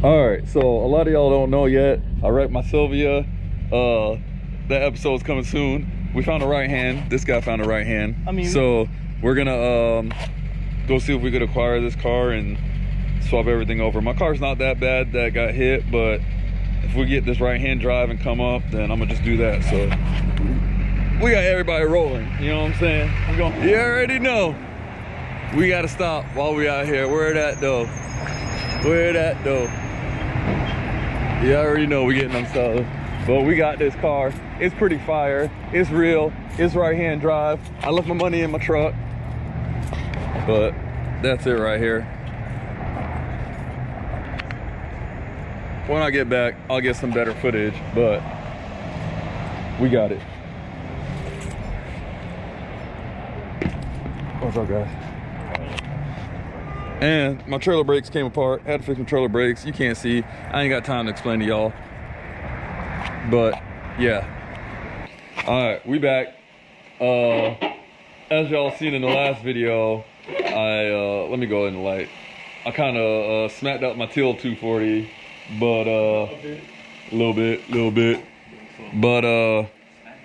All right, so a lot of y'all don't know yet. I wrecked my Silvia. That episode's coming soon. We found a right hand. This guy found a right hand. So we're gonna go see if we could acquire this car and swap everything over. My car's not that bad that got hit, but if we get this right hand drive and come up, then I'm gonna just do that. So we got everybody rolling. You know what I'm saying? You already know. We gotta stop while we out here. Where that though? Where that though? You already know we getting them solid. But we got this car. It's pretty fire. It's real. It's right-hand drive. I left my money in my truck. But that's it right here. When I get back, I'll get some better footage, but we got it. What's up, guys? And my trailer brakes came apart. Had to fix my trailer brakes. You can't see. I ain't got time to explain to y'all. But yeah. All right, we back. As y'all seen in the last video, let me go in the light. I kind of smacked up my Teal 240, but a little bit. But I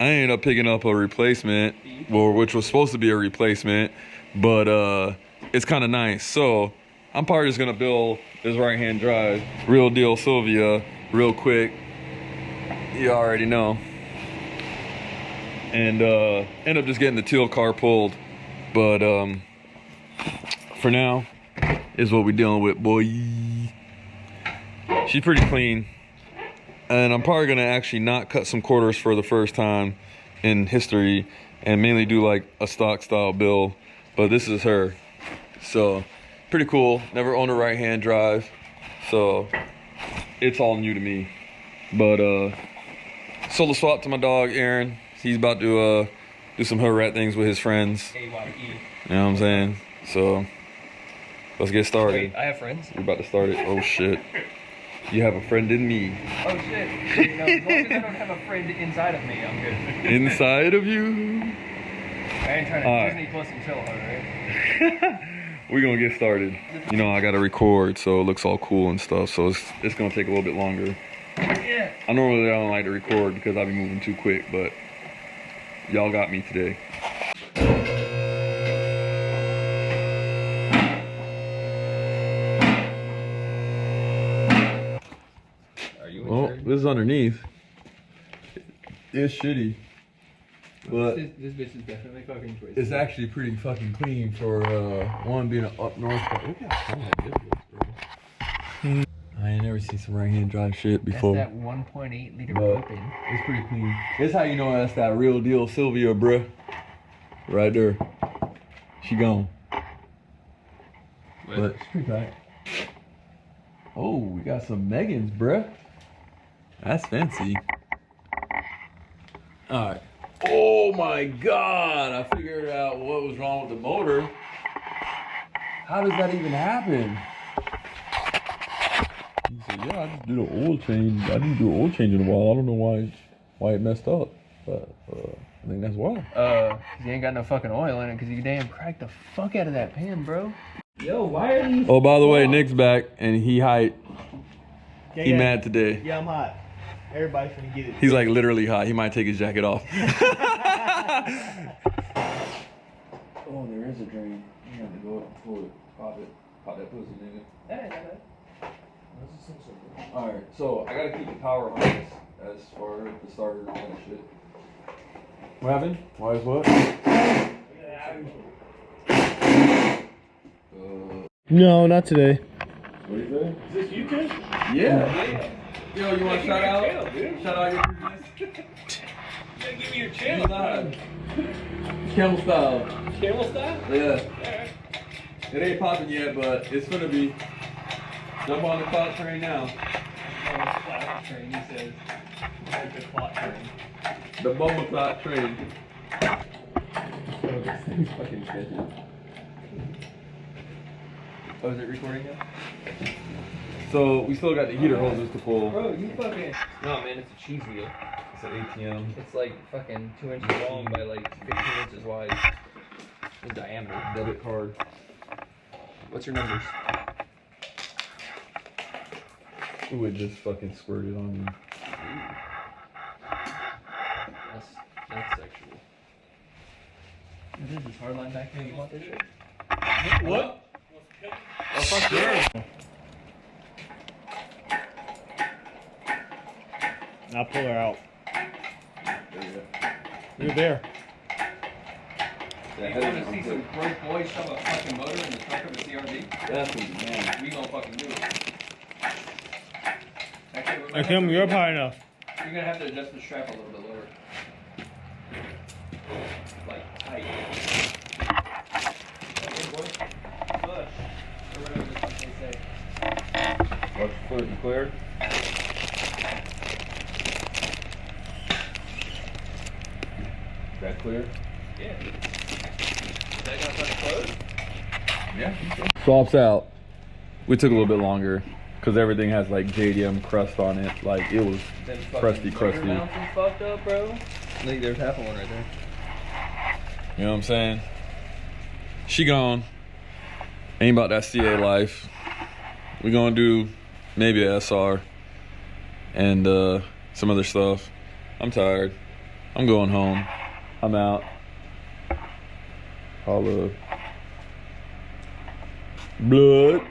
ended up picking up a replacement, which was supposed to be a replacement, but it's kind of nice. So I'm probably just gonna build this right-hand drive, real deal Silvia, real quick. You already know. And end up just getting the Teal car pulled. But for now, is what we're dealing with, boy. She's pretty clean. And I'm probably gonna actually not cut some quarters for the first time in history and mainly do like a stock style build. But this is her. So pretty cool. Never owned a right-hand drive, so it's all new to me. But sold a swap to my dog Aaron. He's about to do some hood rat things with his friends. You know what I'm saying? So let's get started. Wait, I have friends. We're about to start it. Oh shit. You have a friend in me. Oh shit. You know, as long as I don't have a friend inside of me, I'm good. Inside of you? I ain't trying to Disney Plus and chill, alright? We're gonna get started. You know, I gotta record, so it looks all cool and stuff, so it's gonna take a little bit longer. Yeah. I normally don't like to record because I be moving too quick, but y'all got me today. Are you Oh, this is underneath. It's shitty. But this bitch is definitely fucking twisted. it's actually pretty fucking clean for one being an up north. Look how clean this is, bro. I ain't never seen some right-hand drive shit before. That's that 1.8 liter propane. It's pretty clean. It's how you know that's that real deal Silvia, bruh. Right there. She gone. But it's pretty tight. Oh, we got some Megans, bruh. That's fancy. Alright. Oh my god, I figured out what was wrong with the motor. How does that even happen? He said, yeah, I just did an oil change. I didn't do an oil change in a while. I don't know why it messed up. But I think that's why. Cause you ain't got no fucking oil in it cause you damn cracked the fuck out of that pan, bro. Yo, why are you... Oh, by the way, Nick's back and he hyped. Yeah, He mad today. Yeah, I'm hot. Everybody's finna get it. He's like literally hot. He might take his jacket off. Oh, there is a drain. You have to go up and pull it. Pop it. Pop that pussy, nigga. Hey, Alright, so I gotta keep the power on this as far as the starter and all that shit. What happened? Why is what? No, not today. What do you say? Is this you, kid? Yeah. Yo, you want to shout out? Shout out your business. You gotta give me your channel. Camel style. Camel style? Yeah. Alright. It ain't popping yet, but it's gonna be. Jump on the clock train now. Clock train, he says. Like the clock train. The bumble clock train. Oh, this thing's fucking shit. Oh, is it recording now? So we still got the heater hoses to pull. Bro, you fucking... No, man, it's a cheese wheel. It's an ATM. It's like fucking 2 inches long by like 15 inches wide in diameter. Debit card. What's your numbers? Ooh, it just fucking squirted on me. That's sexual. This is hardline back here. You want this shit? What? Oh, fuck yeah. Now pull her out. There you go. You're there. You want to see some broke boys shove a fucking motor in the trunk of a CRV? That's what you man. We gonna fucking do it. Actually, I Kim, you're high enough. You're gonna have to adjust the strap a little bit lower. Like tight. Okay, boy. Push. Or whatever the fuck they say. Watch the foot and clear. That clear? Yeah. Is that gonna fucking close? Yeah. Swaps out. We took a little bit longer because everything has like JDM crust on it. Like it was crusty. Mounts is fucked up, bro. I think there's half of one right there. You know what I'm saying? She gone. Ain't about that CA life. We gonna do maybe a SR and some other stuff. I'm tired. I'm going home. I'm out. Holla. Blood.